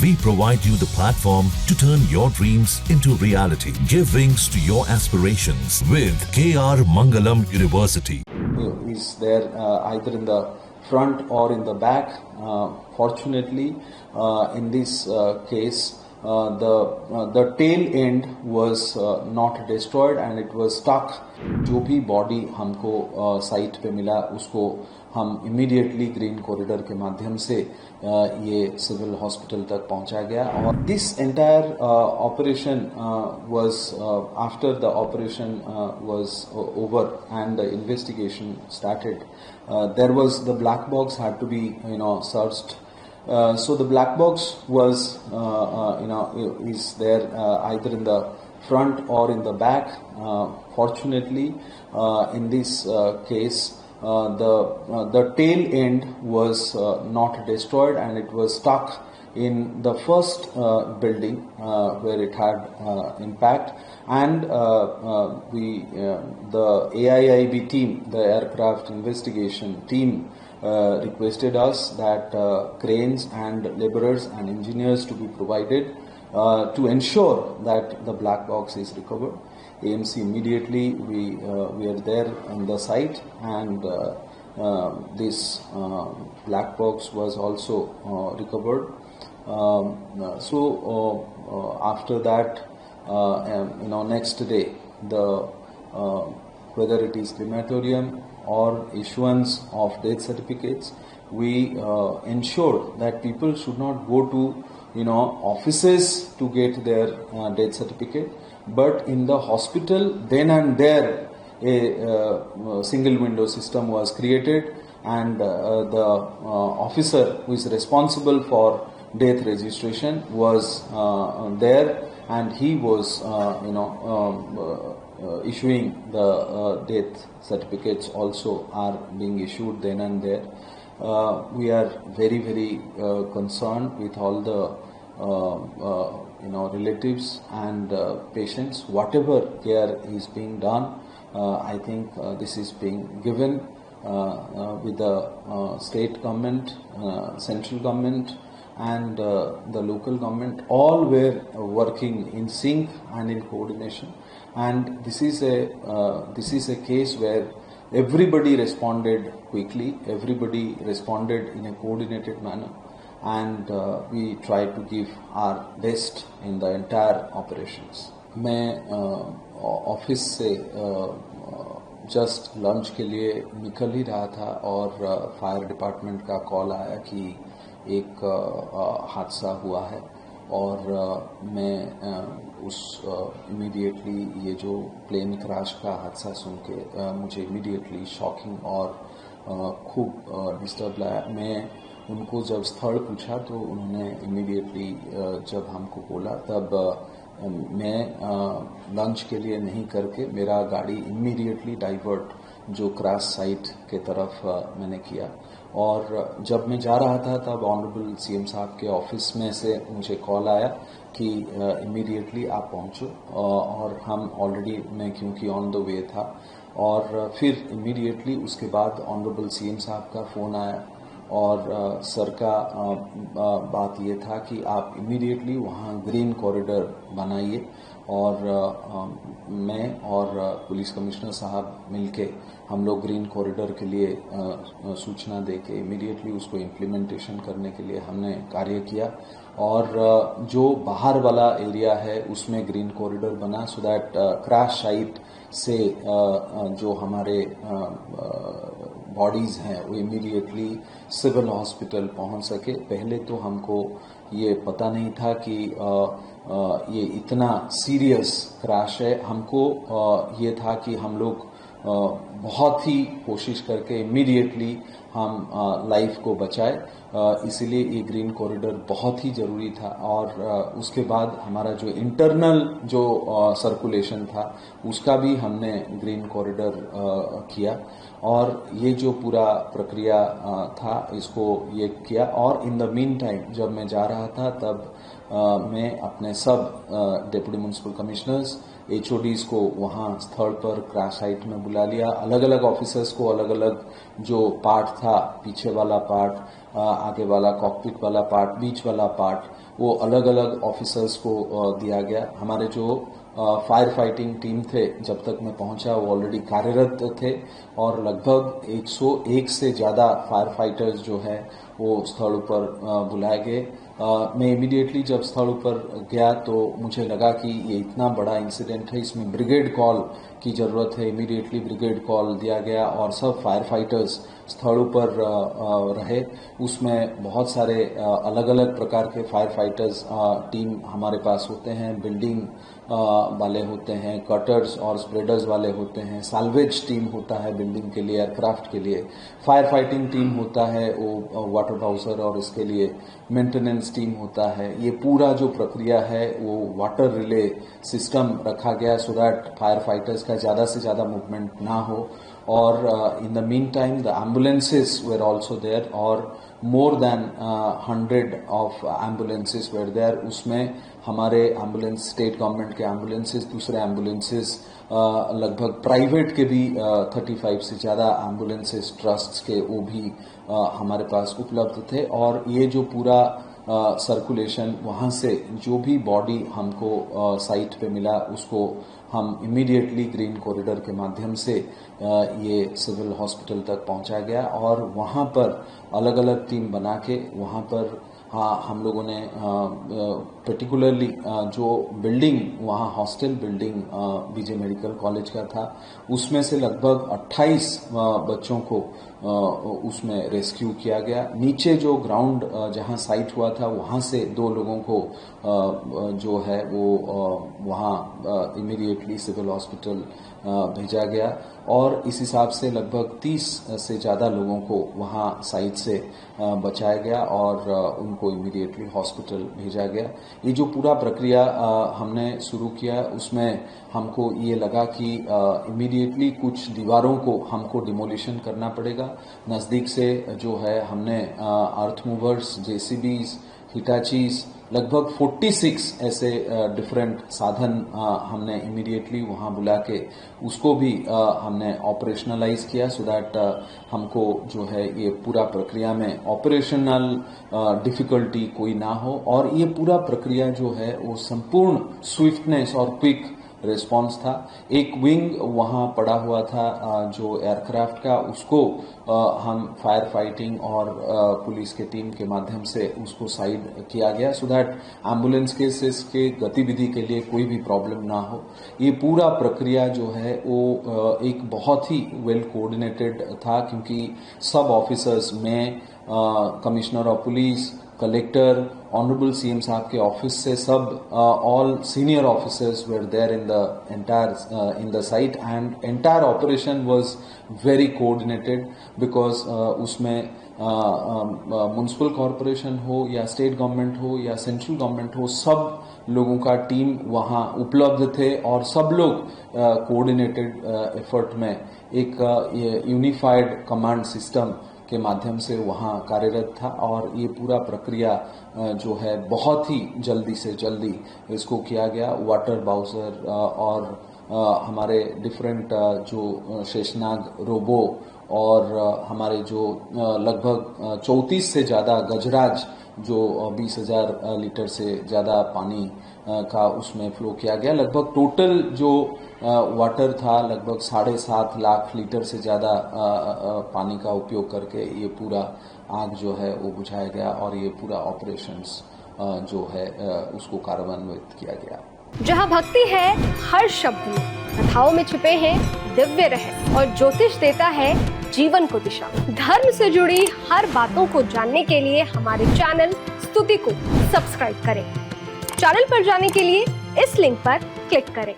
We provide you the platform to turn your dreams into reality. Give wings to your aspirations with KR Mangalam University. Is there either in the front or in the back. Fortunately, in this case, the tail end was not destroyed and it was stuck. जो भी body हमको site पे मिला उसको हम immediately green corridor के माध्यम से ये सिविल हॉस्पिटल तक पहुंचा गया. और this entire operation was after the operation was over and the investigation started, there was the black box had to be searched. So the black box was is there either in the front or in the back. Fortunately, in this case, the tail end was not destroyed and it was stuck in the first building where it had impact. And the AIIB team, the aircraft investigation team, requested us that cranes and laborers and engineers to be provided to ensure that the black box is recovered. AMC immediately we are there on the site, and this black box was also recovered. After that, next day, the whether it is crematorium or issuance of death certificates, we ensured that people should not go to offices to get their death certificate, but in the hospital then and there a single window system was created, and the officer who is responsible for death registration was there, and he was issuing the death certificates also are being issued then and there. We are very, very concerned with all the relatives and patients. Whatever care is being done, I think this is being given with the state government, central government, and the local government. All were working in sync and in coordination. And this is a case where everybody responded quickly, everybody responded in a coordinated manner, and we tried to give our best in the entire operations. मैं office से just lunch के लिए निकल ही रहा था और fire department का call आया कि एक हादसा हुआ है, और मैं उस इमीडिएटली ये जो प्लेन क्रैश का हादसा सुन के मुझे इमीडिएटली शॉकिंग और खूब डिस्टर्ब लाया. मैं उनको जब स्थल पूछा तो उन्होंने इमीडिएटली जब हमको बोला, तब मैं लंच के लिए नहीं करके मेरा गाड़ी इमीडिएटली डाइवर्ट जो क्रैश साइट के तरफ मैंने किया. और जब मैं जा रहा था तब ऑनरेबल सीएम साहब के ऑफिस में से मुझे कॉल आया कि इमीडिएटली आप पहुंचो, और हम ऑलरेडी मैं क्योंकि ऑन द वे था, और फिर इमीडिएटली उसके बाद ऑनरेबल सीएम साहब का फ़ोन आया, और सर का बात ये था कि आप इमीडिएटली वहाँ ग्रीन कॉरिडोर बनाइए. और मैं और पुलिस कमिश्नर साहब मिलके हम लोग ग्रीन कॉरिडोर के लिए सूचना देके इमीडिएटली उसको इम्प्लीमेंटेशन करने के लिए हमने कार्य किया. और जो बाहर वाला एरिया है उसमें ग्रीन कॉरिडोर बना, सो दैट क्रैश साइट से जो हमारे बॉडीज हैं वो इमीडिएटली सिविल हॉस्पिटल पहुंच सके. पहले तो हमको ये पता नहीं था कि ये इतना सीरियस क्रैश है. हमको ये था कि हम लोग बहुत ही कोशिश करके इमीडिएटली हम लाइफ को बचाए, इसीलिए ये ग्रीन कॉरिडोर बहुत ही ज़रूरी था. और उसके बाद हमारा जो इंटरनल जो सर्कुलेशन था उसका भी हमने ग्रीन कॉरिडोर किया, और ये जो पूरा प्रक्रिया था इसको ये किया. और इन द मीन टाइम जब मैं जा रहा था तब मैं अपने सब डेप्यूटी म्युनिसिपल कमिश्नर्स, HODs को वहाँ स्थल पर क्रैश साइट में बुला लिया. अलग अलग ऑफिसर्स को अलग अलग जो पार्ट था, पीछे वाला पार्ट, आगे वाला कॉकपिट वाला पार्ट, बीच वाला पार्ट, वो अलग अलग ऑफिसर्स को दिया गया। हमारे जो फायर फाइटिंग टीम थे, जब तक मैं पहुंचा वो ऑलरेडी कार्यरत थे और लगभग 101 से ज़्यादा फायर फाइटर्स जो है वो स्थल पर बुलाए गए। मैं इमीडिएटली जब स्थल पर गया तो मुझे लगा कि ये इतना बड़ा इंसिडेंट है, इसमें ब्रिगेड कॉल की ज़रूरत है। इमीडिएटली ब्रिगेड कॉल दिया गया और सब फायर फाइटर्स स्थलों पर रहे। उसमें बहुत सारे अलग अलग प्रकार के फायर फाइटर्स टीम हमारे पास होते हैं। बिल्डिंग वाले होते हैं, कटर्स और स्प्रेडर्स वाले होते हैं, साल्वेज टीम होता है बिल्डिंग के लिए, एयरक्राफ्ट के लिए, फायर फाइटिंग टीम होता है, वो वाटर बाउसर और इसके लिए मेंटेनेंस टीम होता है। ये पूरा जो प्रक्रिया है वो वाटर रिले सिस्टम रखा गया सो दैट फायर फाइटर्स का ज़्यादा से ज़्यादा मूवमेंट ना हो। और in the meantime the ambulances were also there और more than 100 of ambulances were there। उसमें हमारे एम्बुलेंस, स्टेट गवर्नमेंट के एम्बुलेंसेस, दूसरे एम्बुलेंसेस, लगभग प्राइवेट के भी 35 से ज़्यादा एम्बुलेंसेस ट्रस्ट्स के वो भी हमारे पास उपलब्ध थे। और ये जो पूरा सर्कुलेशन, वहाँ से जो भी बॉडी हमको साइट पे मिला उसको हम इमीडिएटली ग्रीन कॉरिडोर के माध्यम से ये सिविल हॉस्पिटल तक पहुंचा गया और वहाँ पर अलग अलग टीम बना के वहाँ पर हम लोगों ने पर्टिकुलरली जो बिल्डिंग वहाँ hostel building BJ medical college का था, उसमें से लगभग 28 बच्चों को उसमें रेस्क्यू किया गया। नीचे जो ग्राउंड जहाँ साइट हुआ था वहाँ से 2 लोगों को जो है वो वहाँ इमीडिएटली सिविल हॉस्पिटल भेजा गया और इस हिसाब से लगभग 30 से ज़्यादा लोगों को वहाँ साइट से बचाया गया और उनको इमीडिएटली हॉस्पिटल भेजा गया। ये जो पूरा प्रक्रिया हमने शुरू किया उसमें हमको ये लगा कि इमीडिएटली कुछ दीवारों को हमको डिमोलिशन करना पड़ेगा। नज़दीक से जो है हमने अर्थ मूवर्स, जेसीबीज, हिटाचीज, लगभग 46 ऐसे डिफरेंट साधन हमने इमीडिएटली वहाँ बुला के उसको भी हमने ऑपरेशनलाइज किया सो दैट हमको जो है ये पूरा प्रक्रिया में ऑपरेशनल डिफिकल्टी कोई ना हो और ये पूरा प्रक्रिया जो है वो संपूर्ण स्विफ्टनेस और क्विक रिस्पांस था। एक विंग वहाँ पड़ा हुआ था जो एयरक्राफ्ट का, उसको हम फायर फाइटिंग और पुलिस के टीम के माध्यम से उसको साइड किया गया सो दैट एम्बुलेंस केसेस के गतिविधि के लिए कोई भी प्रॉब्लम ना हो। ये पूरा प्रक्रिया जो है वो एक बहुत ही वेल कोऑर्डिनेटेड था क्योंकि सब ऑफिसर्स में commissioner of police, collector, honourable CM साहब के ऑफिस से सब all senior officers were there in the site and entire operation was very coordinated because उसमें म्युनिसिपल कॉरपोरेशन हो या स्टेट गवर्नमेंट हो या सेंट्रल गवर्नमेंट हो, सब लोगों का टीम वहाँ उपलब्ध थे और सब लोग कोऑर्डिनेटेड एफर्ट में एक यूनिफाइड कमांड सिस्टम के माध्यम से वहाँ कार्यरत था और ये पूरा प्रक्रिया जो है बहुत ही जल्दी से जल्दी इसको किया गया। वाटर बाउसर और हमारे डिफरेंट जो शेषनाग रोबो और हमारे जो लगभग 34 से ज़्यादा गजराज जो 20,000 लीटर से ज़्यादा पानी का उसमें फ्लो किया गया। लगभग टोटल जो वाटर था लगभग 7.5 लाख लीटर से ज़्यादा पानी का उपयोग करके ये पूरा आग जो है वो बुझाया गया और ये पूरा ऑपरेशंस जो है उसको कार्यान्वित किया गया। जहाँ भक्ति है हर शब्द में, कथाओं में छिपे हैं दिव्य रहस्य और ज्योतिष देता है जीवन को दिशा। धर्म से जुड़ी हर बातों को जानने के लिए हमारे चैनल स्तुति को सब्सक्राइब करें। चैनल पर जाने के लिए इस लिंक पर क्लिक करें।